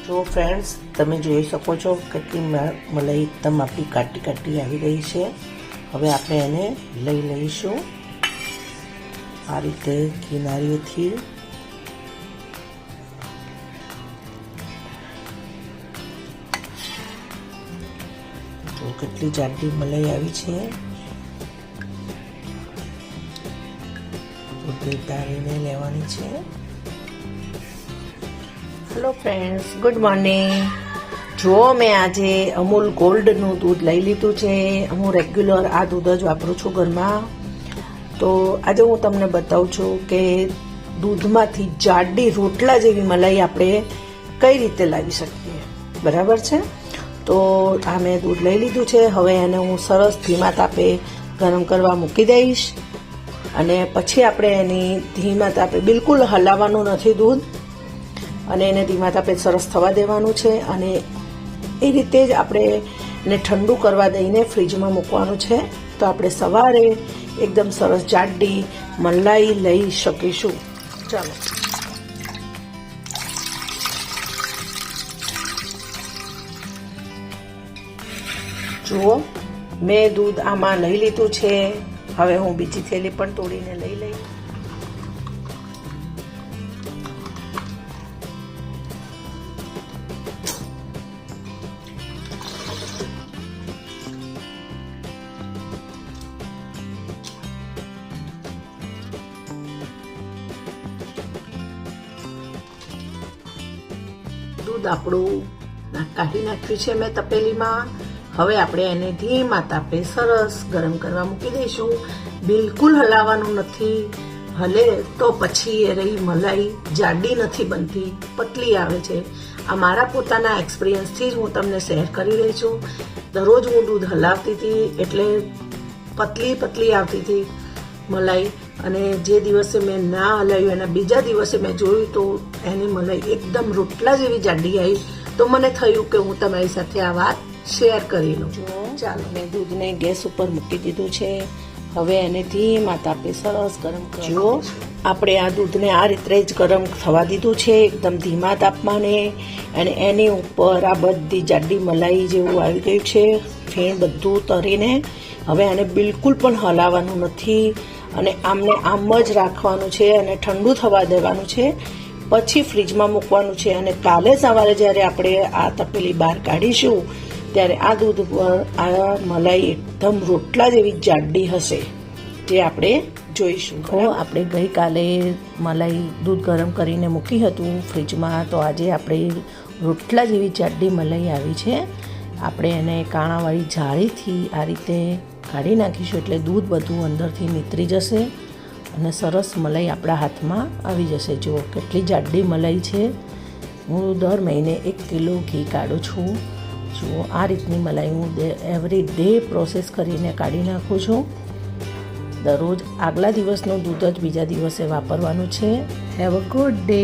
જો ફ્રેન્ડ્સ, તમે જોઈ શકો છો કેટલી મલાઈ એકદમ આપણી કાટી કાટી આવી રહી છે. હવે આપણે એને લઈ લઈશું આ રીતે કિનારીઓથી. તો કેટલી જાડી મલાઈ આવી છે. તો તારીને લેવાની છે. Hello friends, good morning. જો મેં આજે અમૂલ ગોલ્ડનું દૂધ લઈ લીધું છે. હું રેગ્યુલર આ દૂધ જ વાપરું છું ઘરમાં. તો આજે હું તમને બતાવું છું કે દૂધમાંથી જાડી રોટલા જેવી મલાઈ આપણે કઈ રીતે લાવી શકીએ. બરાબર છે? તો આ મેં દૂધ લઈ લીધું છે. હવે એને હું સરસ ધીમા તાપે ગરમ કરવા મૂકી દઈશ. અને પછી આપણે એની ધીમા તાપે બિલકુલ હલાવવાનું નથી દૂધ, અને એને ધીમા તાપે સરસ થવા દેવાનું છે. અને એ રીતે જ આપણે એને ઠંડુ કરવા દઈને ફ્રીજમાં મૂકવાનું છે. તો આપણે સવારે એકદમ સરસ જાડી મલાઈ લઈ શકીશું. ચાલો, જુઓ મેં દૂધ આમાં લઈ લીધું છે. હવે હું બીજી થેલી પણ તોડીને લઈ લઈ. દૂધ આપણું કાઢી નાખ્યું છે મેં તપેલીમાં. હવે આપણે એને ધીમા તાપે સરસ ગરમ કરવા મૂકી દઈશું. બિલકુલ હલાવવાનું નથી. હલે તો પછી એ રહી મલાઈ જાડી નથી બનતી, પતલી આવે છે. આ મારા પોતાના એક્સપિરિયન્સથી જ હું તમને શેર કરી રહી છું. દરરોજ હું દૂધ હલાવતી હતી એટલે પતલી પતલી આવતી હતી મલાઈ. અને જે દિવસે મેં ના હલાવ્યું એના બીજા દિવસે મેં જોયું તો એની મલાઈ એકદમ રોટલા જેવી જાડી આવી. તો મને થયું કે હું તમારી સાથે આ વાત શેર કરી લઉં. ચાલો, મેં દૂધને ગેસ ઉપર મૂકી દીધું છે. હવે એને ધીમા તાપે સરસ ગરમ કરજો. આપણે આ દૂધને આ રીતે જ ગરમ થવા દીધું છે, એકદમ ધીમા તાપમાને. અને એની ઉપર આ બધી જાડી મલાઈ જેવું આવી ગયું છે, ફેણ બધું તરીને. હવે આને બિલકુલ પણ હલાવવાનું નથી, અને આમને આમ જ રાખવાનું છે અને ઠંડુ થવા દેવાનું છે. પછી ફ્રીજમાં મૂકવાનું છે. અને કાલે સવારે જ્યારે આપણે આ તપેલી બહાર કાઢીશું ત્યારે આ દૂધ પર આ મલાઈ એકદમ રોટલા જેવી જાડી હશે, જે આપણે જોઈશું. આપણે ગઈકાલે મલાઈ દૂધ ગરમ કરીને મૂકી હતું ફ્રીજમાં, તો આજે આપણે રોટલા જેવી જાડી મલાઈ આવી છે. આપણે એને કાણાવાળી જાળીથી આ રીતે કાઢી નાખીશું એટલે દૂધ બધું અંદરથી નીતરી જશે અને સરસ મલાઈ આપણા હાથમાં આવી જશે. જુઓ કેટલી જાડી મલાઈ છે. હું દર મહિને 1 કિલો ઘી કાઢું છું. જુઓ આ રીતની મલાઈ હું એવરી ડે પ્રોસેસ કરીને કાઢી નાખું છું. દરરોજ આગલા દિવસનું દૂધ જ બીજા દિવસે વાપરવાનું છે. Have a good day.